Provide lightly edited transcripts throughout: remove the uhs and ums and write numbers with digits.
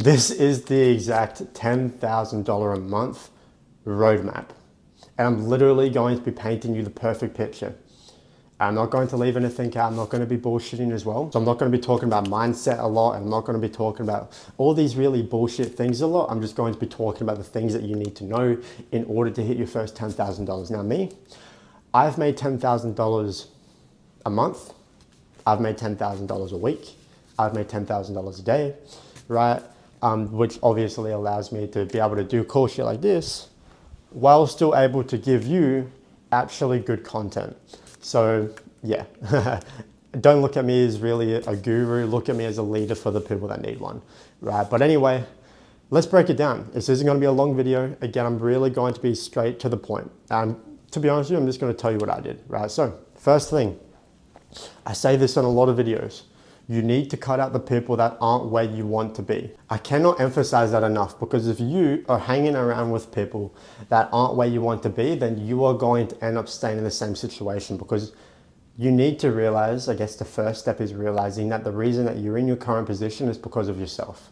This is the exact $10,000 a month roadmap. And I'm literally going to be painting you the perfect picture. I'm not going to leave anything out. I'm not going to be bullshitting as well. So I'm not going to be talking about mindset a lot. I'm not going to be talking about all these really bullshit things a lot. I'm just going to be talking about the things that you need to know in order to hit your first $10,000. Now me, I've made $10,000 a month. I've made $10,000 a week. I've made $10,000 a day, right? Which obviously allows me to be able to do cool shit like this while still able to give you actually good content. So yeah, don't look at me as really a guru, look at me as a leader for the people that need one, right? But anyway, let's break it down. This isn't gonna be a long video. Again, I'm really going to be straight to the point. To be honest with you, I'm just gonna tell you what I did, right? So first thing, I say this on a lot of videos, you need to cut out the people that aren't where you want to be. I cannot emphasize that enough, because if you are hanging around with people that aren't where you want to be, then you are going to end up staying in the same situation, because you need to realize, I guess the first step is realizing that the reason that you're in your current position is because of yourself,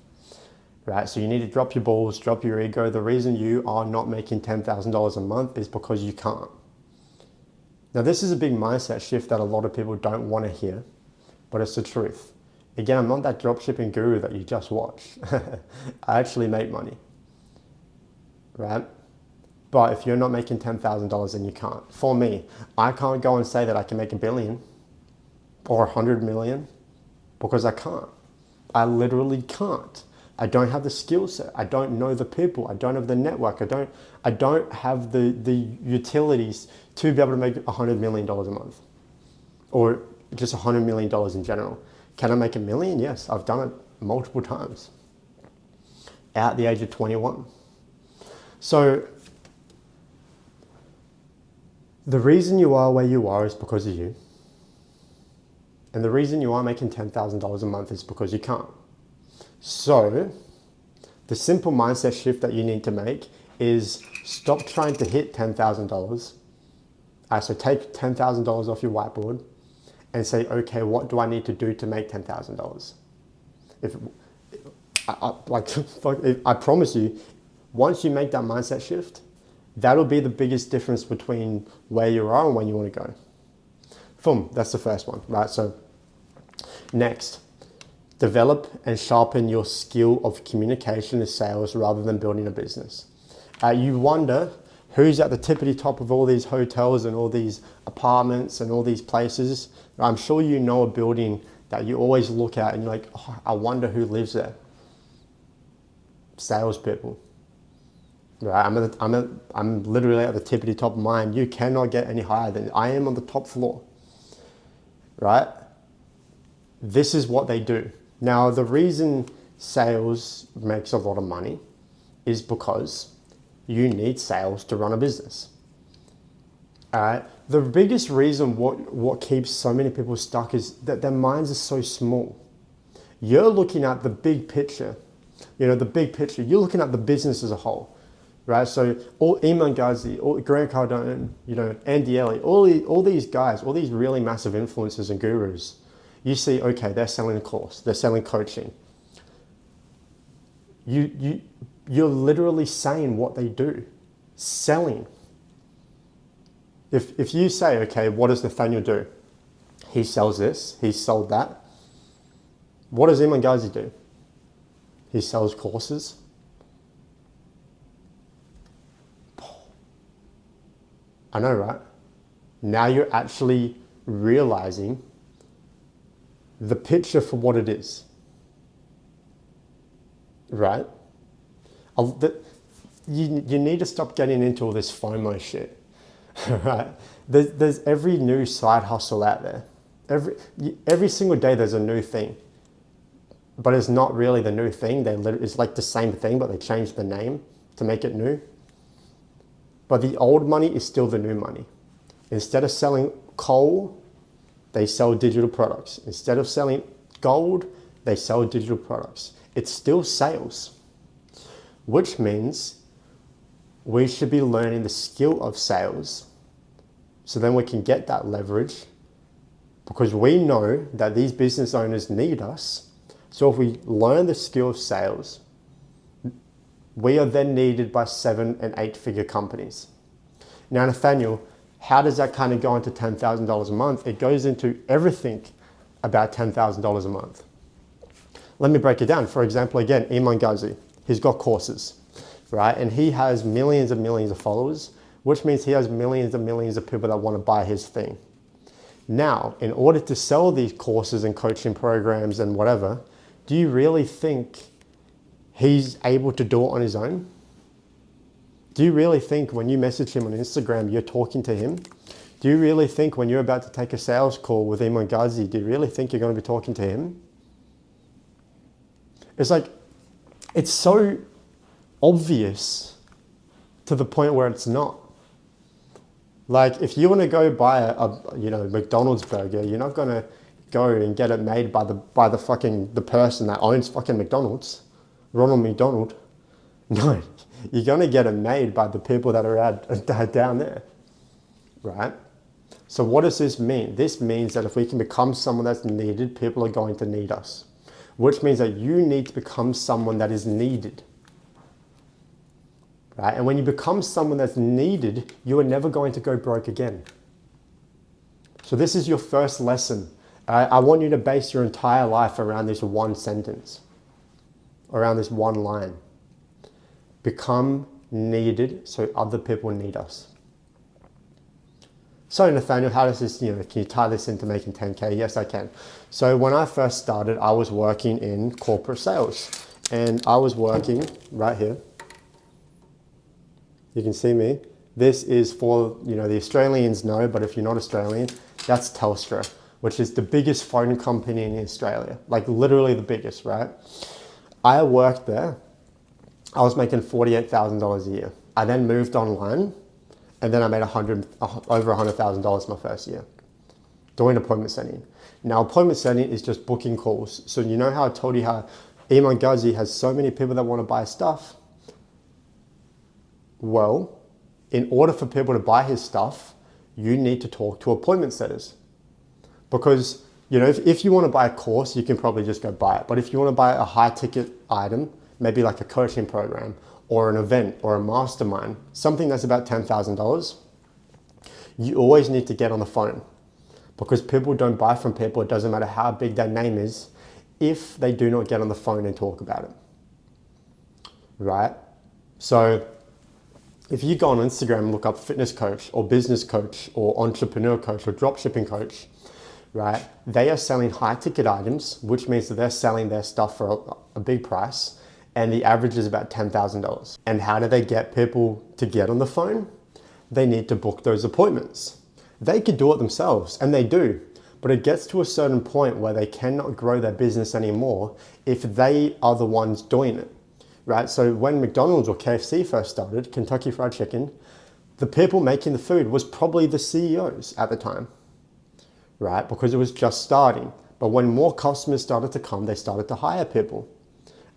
right? So you need to drop your balls, drop your ego. The reason you are not making $10,000 a month is because you can't. Now this is a big mindset shift that a lot of people don't want to hear, but it's the truth. Again, I'm not that dropshipping guru that you just watch. I actually make money, right? But if you're not making $10,000, then you can't. For me, I can't go and say that I can make $1 billion or 100 million, because I can't. I literally can't. I don't have the skill set. I don't know the people. I don't have the network. I don't have the utilities to be able to make $100 million a month, or just $100 million in general. Can I make $1 million? Yes, I've done it multiple times at the age of 21. So the reason you are where you are is because of you. And the reason you are making $10,000 a month is because you can't. So the simple mindset shift that you need to make is stop trying to hit $10,000. So take $10,000 off your whiteboard and say, okay, what do I need to do to make $10,000? I promise you, once you make that mindset shift, that'll be the biggest difference between where you are and where you want to go. Boom, that's the first one, right? So next, develop and sharpen your skill of communication and sales rather than building a business. You wonder who's at the tippity top of all these hotels and all these apartments and all these places. I'm sure you know a building that you always look at and you're like, oh, I wonder who lives there. Salespeople. Right? I'm literally at the tippity top of mine. You cannot get any higher than I am on the top floor. Right? This is what they do. Now, the reason sales makes a lot of money is because you need sales to run a business. All right. The biggest reason what keeps so many people stuck is that their minds are so small. You're looking at the big picture, the big picture. You're looking at the business as a whole, right? So all Iman Ghazi, all Grant Cardone, Andy Elliott, all these guys, all these really massive influencers and gurus, you see, okay, they're selling a course, they're selling coaching. You're literally saying what they do, selling. If you say, okay, what does Nathaniel do? He sells this, he sold that. What does Iman Ghazi do? He sells courses. I know, right? Now you're actually realizing the picture for what it is, right? You need to stop getting into all this FOMO shit. Right? There's every new side hustle out there. Every single day there's a new thing, but it's not really the new thing. It's like the same thing, but they changed the name to make it new. But the old money is still the new money. Instead of selling coal, they sell digital products. Instead of selling gold, they sell digital products. It's still sales, which means we should be learning the skill of sales, so then we can get that leverage, because we know that these business owners need us. So if we learn the skill of sales, We are then needed by 7 and 8 figure companies. Now, Nathaniel, how does that kind of go into $10,000 a month? It goes into everything about $10,000 a month. Let me break it down. For example, again, Iman Ghazi, he's got courses, right? And he has millions and millions of followers, which means he has millions and millions of people that want to buy his thing. Now, in order to sell these courses and coaching programs and whatever, do you really think he's able to do it on his own? Do you really think when you message him on Instagram, you're talking to him? Do you really think when you're about to take a sales call with Iman Ghazi, do you really think you're going to be talking to him? It's like, it's so obvious to the point where it's not. Like, if you want to go buy a McDonald's burger, you're not going to go and get it made by the person that owns fucking McDonald's, Ronald McDonald. No, you're going to get it made by the people that are down there, right? So what does this mean? This means that if we can become someone that's needed, people are going to need us, which means that you need to become someone that is needed. Right? And when you become someone that's needed, you are never going to go broke again. So this is your first lesson. I want you to base your entire life around this one sentence, around this one line. Become needed so other people need us. So Nathaniel, how does this, can you tie this into making 10K? Yes, I can. So when I first started, I was working in corporate sales, and I was working right here. You can see me. This is for, the Australians know, but if you're not Australian, that's Telstra, which is the biggest phone company in Australia. Like literally the biggest, right? I worked there. I was making $48,000 a year. I then moved online, and then I made over $100,000 my first year doing appointment setting. Now, appointment setting is just booking calls. So you know how I told you how Iman Ghazi has so many people that want to buy stuff? Well, in order for people to buy his stuff, you need to talk to appointment setters. Because, if you want to buy a course, you can probably just go buy it. But if you want to buy a high ticket item, maybe like a coaching program or an event or a mastermind, something that's about $10,000, you always need to get on the phone, because people don't buy from people. It doesn't matter how big their name is if they do not get on the phone and talk about it, right? So if you go on Instagram and look up fitness coach or business coach or entrepreneur coach or dropshipping coach, right? They are selling high ticket items, which means that they're selling their stuff for a big price, and the average is about $10,000. And how do they get people to get on the phone? They need to book those appointments. They could do it themselves, and they do, but it gets to a certain point where they cannot grow their business anymore if they are the ones doing it. Right? So when McDonald's or KFC first started, Kentucky Fried Chicken, the people making the food was probably the CEOs at the time, right? Because it was just starting. But when more customers started to come, they started to hire people.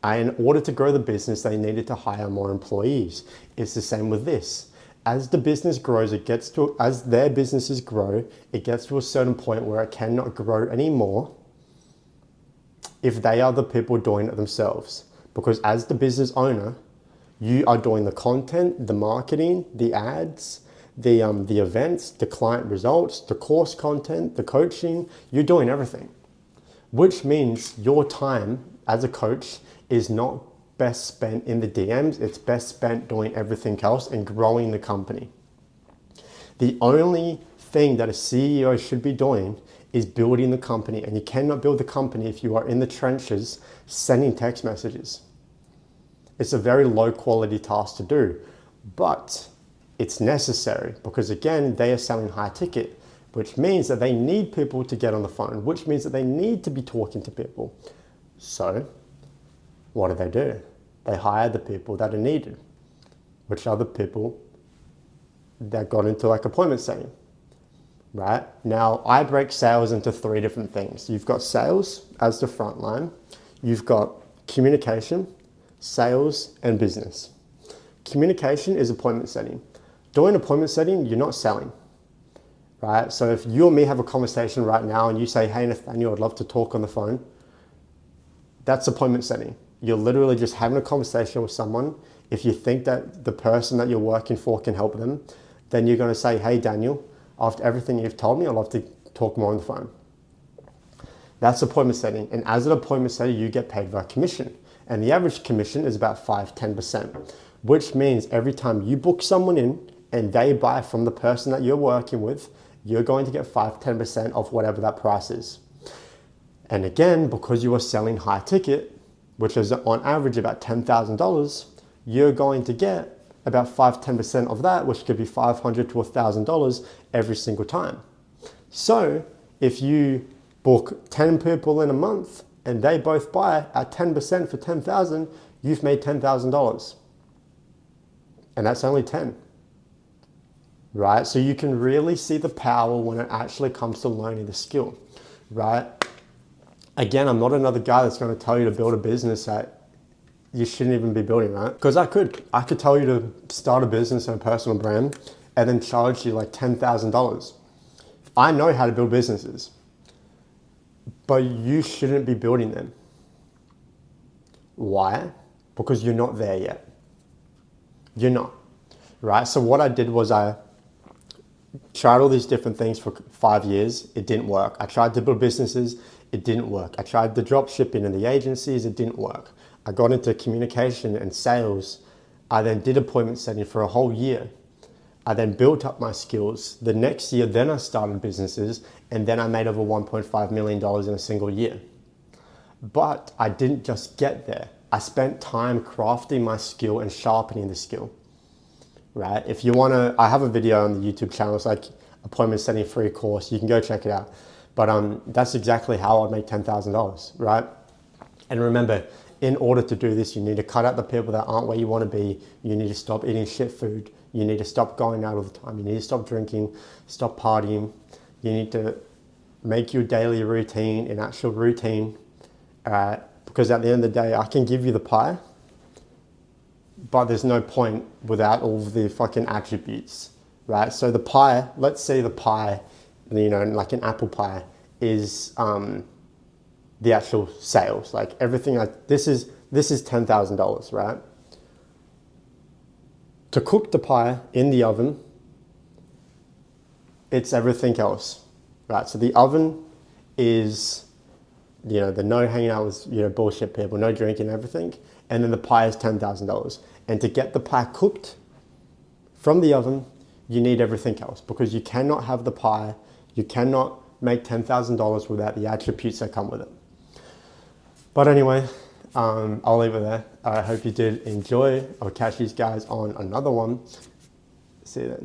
And in order to grow the business, they needed to hire more employees. It's the same with this. As the business grows, as their businesses grow, it gets to a certain point where it cannot grow anymore if they are the people doing it themselves. Because as the business owner, you are doing the content, the marketing, the ads, the events, the client results, the course content, the coaching. You're doing everything, which means your time as a coach is not best spent in the DMs. It's best spent doing everything else and growing the company. The only thing that a CEO should be doing is building the company, and you cannot build the company if you are in the trenches sending text messages. It's a very low quality task to do, but it's necessary because again, they are selling high ticket, which means that they need people to get on the phone, which means that they need to be talking to people. So what do? They hire the people that are needed, which are the people that got into like appointment setting. Right? Now, I break sales into 3 different things. You've got sales as the front line. You've got communication, sales, and business. Communication is appointment setting. Doing appointment setting, you're not selling. Right? So if you or me have a conversation right now and you say, hey, Nathaniel, I'd love to talk on the phone, that's appointment setting. You're literally just having a conversation with someone if you think that the person that you're working for can help them, then you're going to say, hey, Daniel, after everything you've told me, I'd love to talk more on the phone. That's appointment setting. And as an appointment setter, you get paid by commission. And the average commission is about 5-10%, which means every time you book someone in and they buy from the person that you're working with, you're going to get 5-10% of whatever that price is. And again, because you are selling high ticket, which is on average about $10,000, you're going to get about 5-10% of that, which could be $500 to $1,000 every single time. So if you book 10 people in a month and they both buy at 10% for 10,000, you've made $10,000. And that's only 10, right? So you can really see the power when it actually comes to learning the skill, right? Again, I'm not another guy that's going to tell you to build a business that you shouldn't even be building, right? Because I could tell you to start a business and a personal brand and then charge you like $10,000. I know how to build businesses, but you shouldn't be building them. Why? Because you're not there yet. You're not, right? So what I did was I tried all these different things for 5 years. It didn't work. I tried to build businesses. It didn't work. I tried the drop shipping and the agencies. It didn't work. I got into communication and sales. I then did appointment setting for a whole year. I then built up my skills. The next year, then I started businesses, and then I made over $1.5 million in a single year. But I didn't just get there. I spent time crafting my skill and sharpening the skill, right? If you want to, I have a video on the YouTube channel. It's like appointment setting free course. You can go check it out. But that's exactly how I'd make $10,000, right? And remember, in order to do this, you need to cut out the people that aren't where you want to be. You need to stop eating shit food. You need to stop going out all the time. You need to stop drinking, stop partying. You need to make your daily routine an actual routine. Because at the end of the day, I can give you the pie, but there's no point without all of the fucking attributes, right? So the pie, let's say the pie, you know, like an apple pie is the actual sales, like everything. Like this is $10,000, right? To cook the pie in the oven, it's everything else, right? So the oven is, you know, the no hanging out with, you know, bullshit people, no drinking, everything. And then the pie is $10,000. And to get the pie cooked from the oven, you need everything else, because you cannot have the pie, you cannot make $10,000 without the attributes that come with it. But anyway, I'll leave it there. I hope you did enjoy. I'll catch these guys on another one. See you then.